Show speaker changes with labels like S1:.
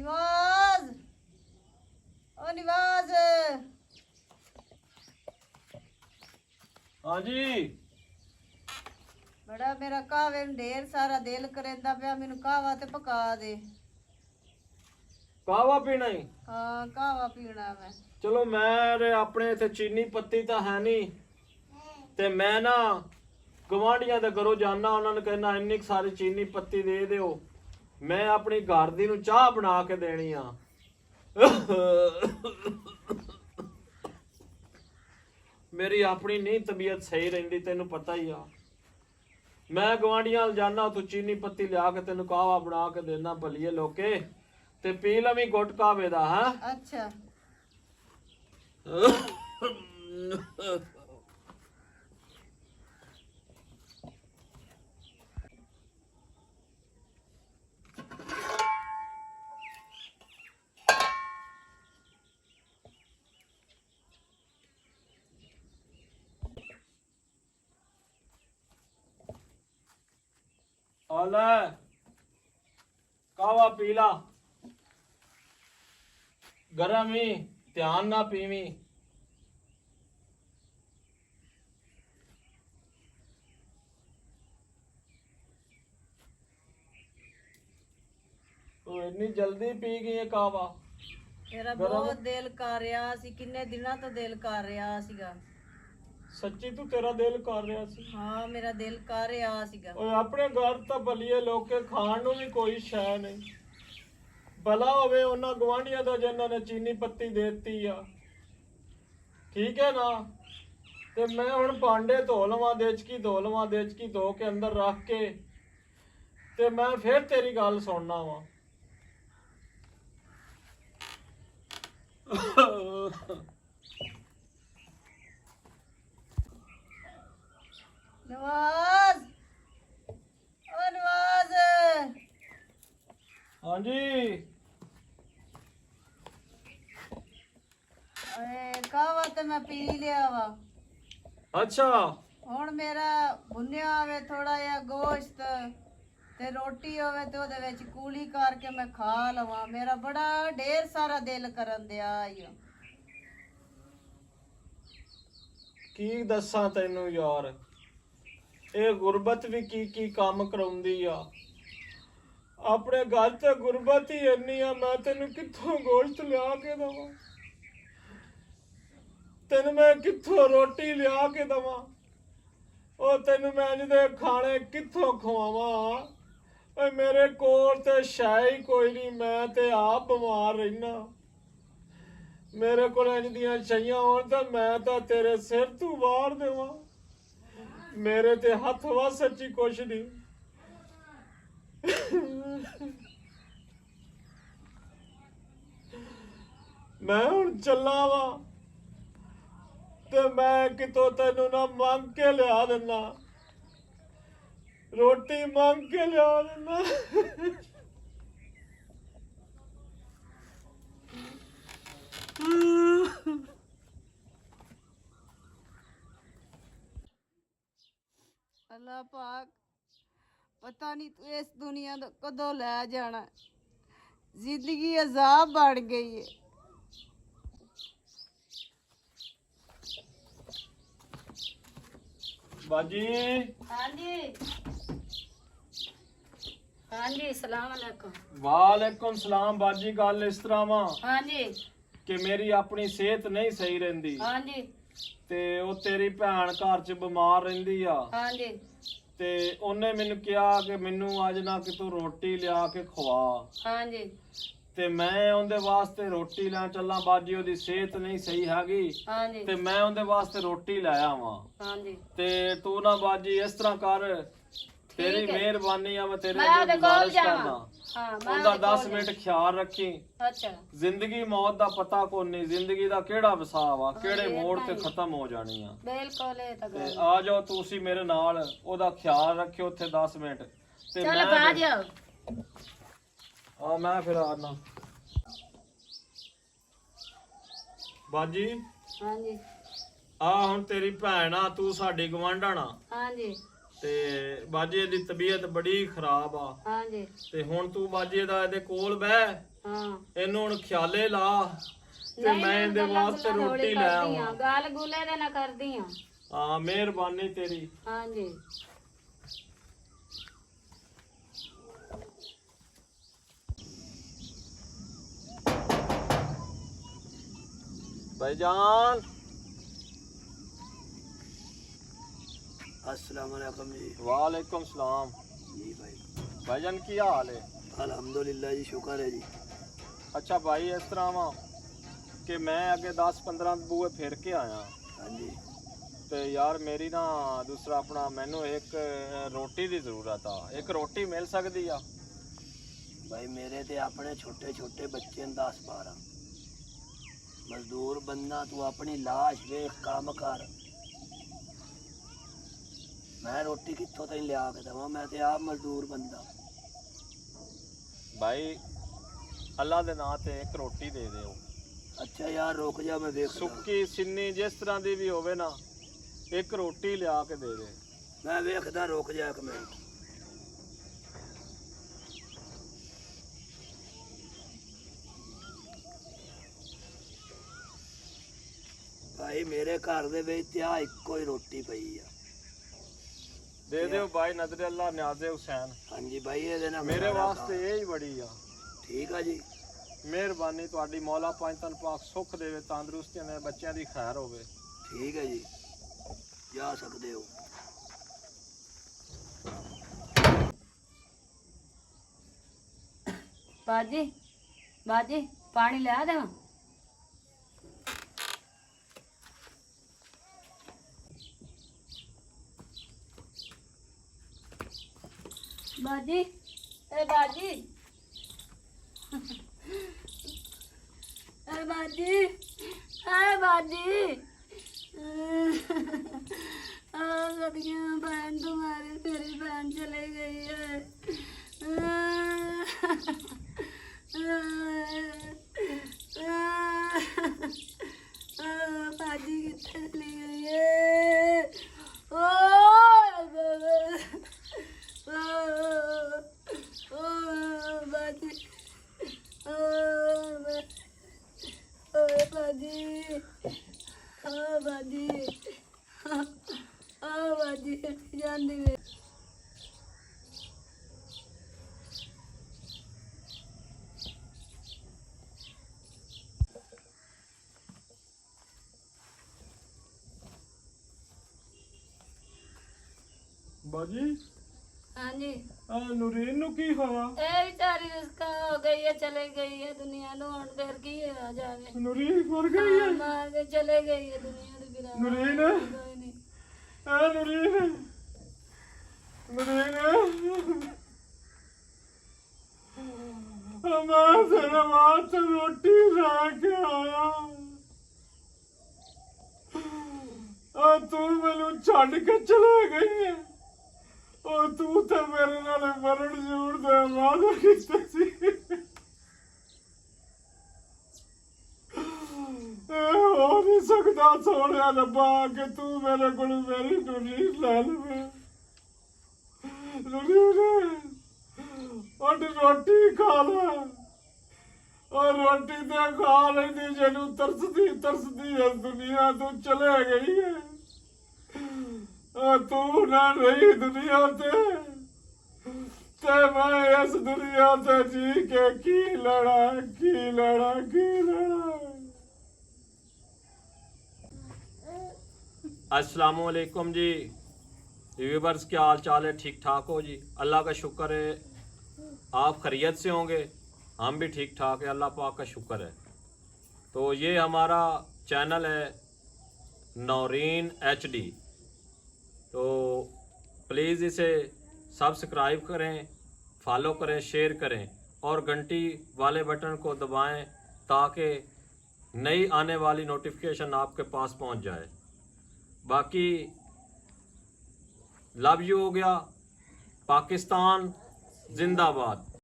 S1: निवाज ओ निवाज
S2: हाँ जी
S1: बड़ा मेरा कावे ਨੂੰ ढेर सारा दिल करेंदा पिया ਮੈਨੂੰ ਕਾਵਾ ਤੇ ਪਕਾ ਦੇ
S2: कावा पीना ही
S1: ਹਾਂ ਕਾਵਾ ਪੀਣਾ ਮੈਂ
S2: चलो मैं अपने इथे चीनी पत्ती तो है नहीं ते मैं ना गवांढियां दे घरों जाना उन्होंने कहना इन्नी सारी चीनी पत्ती दे दियो मैं अपनी घर दी नूं चाह बना के देनी आ मेरी अपनी नहीं तबीयत सही रहिंदी तेनू पता ही आ मैं गवांढियां जाना तू चीनी पत्ती लिया के तेनू कावा बना के देना भलिए लोके ते पी लवी गुट कावे दा है
S1: अच्छा
S2: आला कावा पीला गरम ही ध्यान ना पीवी तो इतनी जल्दी पी गई है कावा
S1: ਮੇਰਾ ਬਹੁਤ ਦਿਲ ਕਰ ਰਿਹਾ ਸੀ ਕਿੰਨੇ ਦਿਨਾਂ ਤੋਂ ਦਿਲ ਕਰ ਰਿਹਾ ਸੀਗਾ
S2: सच्ची तू तेरा दिल कर रहा सी
S1: ਹਾਂ ਮੇਰਾ ਦਿਲ ਕਰ ਰਿਹਾ ਸੀਗਾ
S2: ओए अपने घर तो भलिए लोके खाण नूं भी कोई शै नहीं भला होवे उन्हां गवांढियां दा जिन्हां ने चीनी पत्ती देती आ ठीक है ना ते मैं हुण भांडे धो लवां देचकी धो लवां देचकी धो के अंदर रख के ते मैं फिर तेरी गल सुनना वा
S1: नवाज ओ नवाज
S2: हाँ जी
S1: ਕਾਵਾ ਤੇ ਮੈਂ ਪੀ ਲਿਆ ਵਾ
S2: अच्छा
S1: ਹੁਣ ਮੇਰਾ ਭੁੰਨਿਆ ਹੋਵੇ ਥੋੜਾ ਜਿਹਾ ਗੋਸ਼ਤ ਤੇ ਰੋਟੀ ਹੋਵੇ ਤੇ ਉਹਦੇ ਵਿੱਚ ਕੂਲੀ ਕਰਕੇ ਮੈਂ ਖਾ ਲਵਾਂ ਮੇਰਾ ਬੜਾ ਢੇਰ ਸਾਰਾ ਦਿਲ ਕਰਨ ਦਿਆ ਈ
S2: की दसां तैनू यार ਇਹ ਗੁਰਬਤ ਵੀ ਕੀ ਕੰਮ ਕਰਾਉਂਦੀ ਆ ਆਪਣੇ ਘਰ ਤੇ ਗੁਰਬਤ ਹੀ ਇੰਨੀ ਆ ਮੈਂ ਤੈਨੂੰ ਕਿੱਥੋਂ ਗੋਸ਼ਤ ਲਿਆ ਕੇ ਦਵਾਂ ਤੈਨੂੰ ਮੈਂ ਕਿੱਥੋਂ ਰੋਟੀ ਲਿਆ ਕੇ ਦਵਾਂ ਉਹ ਤੈਨੂੰ ਮੈਂ ਜਿਹਦੇ ਖਾਣੇ ਕਿੱਥੋਂ ਖਵਾਵਾਂ ਓਏ ਮੇਰੇ ਕੋਲ ਤੇ ਸ਼ੈ ਹੀ ਕੋਈ ਨਹੀਂ ਮੈਂ ਤੇ ਆਪ ਬਿਮਾਰ ਰਹਿਣਾ ਮੇਰੇ ਕੋਲ ਇੰਜ ਦੀਆਂ ਛਈਆਂ ਹੋਣ ਤਾਂ ਮੈਂ ਤਾਂ ਤੇਰੇ ਸਿਰ ਤੋਂ ਵਾਰ ਦੇਵਾਂ मेरे ते हथ वा सच्ची कुछ नहीं मैं हुण चला वा ते मैं कितों तैनू ना मंग के लिया देना रोटी मंग के लिया देना
S1: ਅੱਲਾ ਪਾਕ ਪਤਾ ਨਹੀਂ ਤੂੰ ਇਸ ਦੁਨੀਆ ਤੋਂ ਕਦੋਂ ਲੈ ਜਾਣਾ ਜ਼ਿੰਦਗੀ ਅਜ਼ਾਬ ਬਣ ਗਈ ਹੈ
S2: बाजी
S1: हाँ जी हाँ जी सलाम अलैकुम
S2: वालेकुम सलाम बाजी गल इस तरह वा
S1: हाँ जी
S2: कि मेरी अपनी सेहत नहीं सही रहिंदी
S1: हाँ जी
S2: ते ओ तेरी भैन घर च बीमार रहिंदी आ
S1: हाँ जी
S2: ते ਉਹਨੇ ਮੈਨੂੰ ਕਿਹਾ ਕਿ ਮੈਨੂੰ ਅੱਜ ਨਾ ਕਿ ਤੂੰ ਰੋਟੀ ਲਿਆ ਕੇ ਖਵਾ
S1: हाँ जी
S2: ਤੇ ਮੈਂ ਉਹਦੇ ਵਾਸਤੇ ਰੋਟੀ ਲੈਣ ਚੱਲਾਂ ਬਾਜੀ ਉਹਦੀ ਸਿਹਤ ਨਹੀਂ ਸਹੀ ਹੈਗੀ
S1: हाँ जी
S2: ਤੇ ਮੈਂ ਉਹਦੇ ਵਾਸਤੇ ਰੋਟੀ ਲੈ ਆਵਾਂ
S1: हाँ जी
S2: ਤੇ ਤੂੰ ਨਾ ਬਾਜੀ ਇਸ ਤਰ੍ਹਾਂ ਕਰ ਤੇਰੀ ਮਿਹਰਬਾਨੀ ਆ ਮੈਂ ਤੇਰੇ
S1: मैं
S2: ਅੱਗੇ
S1: ਉਹਦੇ ਕੋਲ
S2: ਗੁਜ਼ਾਰਿਸ਼
S1: ਜਾਵਾਂ
S2: ਕਰਦਾ
S1: हाँ मैं
S2: ਉਹਦਾ
S1: ਉਹਦੇ
S2: 10
S1: ਕੋਲ
S2: ਮਿੰਟ ਖਿਆਲ ਰੱਖੀ
S1: अच्छा
S2: ਜ਼ਿੰਦਗੀ ਮੌਤ ਦਾ ਪਤਾ ਕੋਈ ਨਹੀਂ ਜ਼ਿੰਦਗੀ ਦਾ ਕਿਹੜਾ ਵਸਾਵ ਆ ਕਿਹੜੇ ਮੋੜ ਤੇ ਖਤਮ ਹੋ ਜਾਣੀ ਆ
S1: बिल्कुल ये तो
S2: ਤੇ
S1: गल
S2: ਆ ਜਾਓ ਤੁਸੀਂ ਮੇਰੇ ਨਾਲ ਉਹਦਾ ਖਿਆਲ ਰੱਖਿਓ ਉੱਥੇ 10 ਮਿੰਟ ਤੇ
S1: चल
S2: ਮੈਂ
S1: आ जाओ
S2: ਆ ਮੈਂ ਫਿਰ ਆਣਾ ਬਾਜੀ
S1: हाँ जी
S2: ਆ ਹੁਣ ਤੇਰੀ ਭੈਣ ਆ ਤੂੰ ਸਾਡੀ ਗਵਾਂਢਣਾ
S1: हाँ जी
S2: ਤੇ ਬਾਜੀ ਦੀ ਤਬੀਅਤ ਬੜੀ ਖਰਾਬ ਆ
S1: हाँ जी
S2: ਤੇ ਹੁਣ ਤੂੰ ਬਾਜੀ ਦਾ ਇਹਦੇ ਕੋਲ ਬਹਿ
S3: ਹਾਂ
S2: ਇਹਨੂੰ ਹੁਣ ਖਿਆਲੇ ਲਾ ਤੇ
S3: ਨਹੀਂ,
S2: ਮੈਂ ਇਹਦੇ
S3: ਗੱਲਾਂ
S2: ਵਾਸਤੇ
S3: ਗੁੱਲਾਂ
S2: ਰੋਟੀ
S3: ਥੋੜ੍ਹੀ
S2: ਲੈ
S3: ਕਰਦੀ ਆਂ,
S2: ਆਵਾਂ।
S3: ਗੱਲ ਗੁੱਲੇ ਦੇ ਨਾ ਕਰਦੀ ਆ।
S2: ਹਾਂ ਮਿਹਰਬਾਨੀ ਤੇਰੀ।
S3: ਹਾਂਜੀ
S2: भाईजान
S4: अस्सलाम वालेकुम जी।
S2: वालेकुम सलाम।
S4: जी भाई
S2: भाईजान की हाल है?
S4: अल्हम्दुलिल्लाह जी, शुक्र है जी।
S2: अच्छा भाई इस तरह वा कि मैं अगे 10-15 बूहे फिर के आया
S4: हाँ जी।
S2: ते यार मेरी ना दूसरा अपना मैनू एक रोटी की जरूरत आ, एक रोटी मिल सकती आ?
S4: भाई मेरे ते अपने छोटे छोटे बच्चे न 10-12 मजदूर बनना, तू अपनी लाश वेख काम कर। मैं रोटी कित्थों तैन लिया के देवां, मैं ते आप मजदूर बंदा।
S2: भाई अल्लाह दे नां ते एक रोटी दे दिओ।
S4: अच्छा यार रुक जा, मैं देख
S2: सुक्की सिन्नी जिस तरह दी भी होवे ना, एक रोटी लिया के दे दे।
S4: मैं वेखदा, रुक जा एक मिनट। भाई मेरे घर दे विच आ इक्को ही रोटी पई आ।
S2: दे दिओ भाई नजरे अल्लाह न्याज़े हुसैन।
S4: हाँ जी भाई, ये देना
S2: मेरे वास्ते यही बड़ी आ।
S4: ठीक है जी।
S2: ਮਿਹਰਬਾਨੀ ਤੁਹਾਡੀ ਮੌਲਾ ਪੰਜ ਤਨ ਪਾਕ ਸੁੱਖ ਦੇਵੇ, ਤੰਦਰੁਸਤੀਆਂ ਦੇ ਬੱਚਿਆਂ ਦੀ ਖੈਰ ਹੋਵੇ।
S4: ठीक है जी, जा सकते हो।
S3: बाजी बाजी पानी लिया देवां? बाजी ए बाजी ए बाजी ए बाजी सदियों बहन तुम्हारी, तेरी बहन चले गई है। बाजी कितने चली गई है? ओ बाजी बाजी बाजी जान दी।
S2: ਬਾਜੀ
S3: हाँ जी
S2: ਨੂਰੀਨ ਨੂੰ ਕੀ ਹੋਇਆ?
S3: ए बेचारी उसका हो गई है, चले गई है दुनिया नु, हुण फिर की आ जावे।
S2: ਨੂਰੀन ਮਰ ਗਈ ਹੈ?
S3: मां के चले गई है दुनिया नु फिर
S2: ਨੂਰੀਨ
S3: कोई नहीं।
S2: ਨੂਰੀਨ ਨੂਰੀਨ ਮੈਂ ਤੇਰੇ ਵਾਸਤੇ ਰੋਟੀ ਲੈ ਕੇ ਆਇਆ ਆ, ਤੂੰ ਮੈਨੂੰ ਛੱਡ ਕੇ ਚਲੇ ਗਈ ਹੈ। ਉਹ ਤੂੰ ਤਾਂ ਮੇਰੇ ਨਾਲ ਮਰਨ ਜੂੜ ਦੇ ਵਾਅਦਾ ਕੀਤਾ ਸੀ। ਹੋ ਨਹੀਂ ਸਕਦਾ ਸੋਹਣਿਆ ਰੱਬਾ ਕਿ ਤੂੰ ਮੇਰੇ ਕੋਲ ਮੇਰੀ ਨੂਰੀ ਲੈ ਲਵੇਂ। ਨੂਰੀ ਉੱਠ ਰੋਟੀ ਖਾ ਲੈ, ਉਹ ਰੋਟੀ ਤੇ ਖਾ ਲੈਂਦੀ ਜਿਹਨੂੰ ਤਰਸਦੀ ਇਸ ਦੁਨੀਆ ਤੋਂ ਚਲੇ ਗਈ ਹੈ। ਤੂੰ ਨਾ ਰਹੀ ਦੁਨੀਆ ਤੇ ਮੈਂ ਇਸ ਦੁਨੀਆ ਤੇ ਜੀ ਕੇ ਕੀ ਲੜਾ। अस्सलाम वालेकुम जी व्यूअर्स, क्या हाल चाल है? ठीक ठाक हो जी? अल्लाह का शुक्र है आप खैरियत से होंगे, हम भी ठीक ठाक है, अल्लाह पाक का शुक्र है। तो ये हमारा चैनल है नौरीन HD, तो प्लीज़ इसे सब्सक्राइब करें, फॉलो करें, शेयर करें और घंटी वाले बटन को दबाएं ताकि नई आने वाली नोटिफिकेशन आपके पास पहुंच जाए। बाकी लव यू हो गया। पाकिस्तान जिंदाबाद।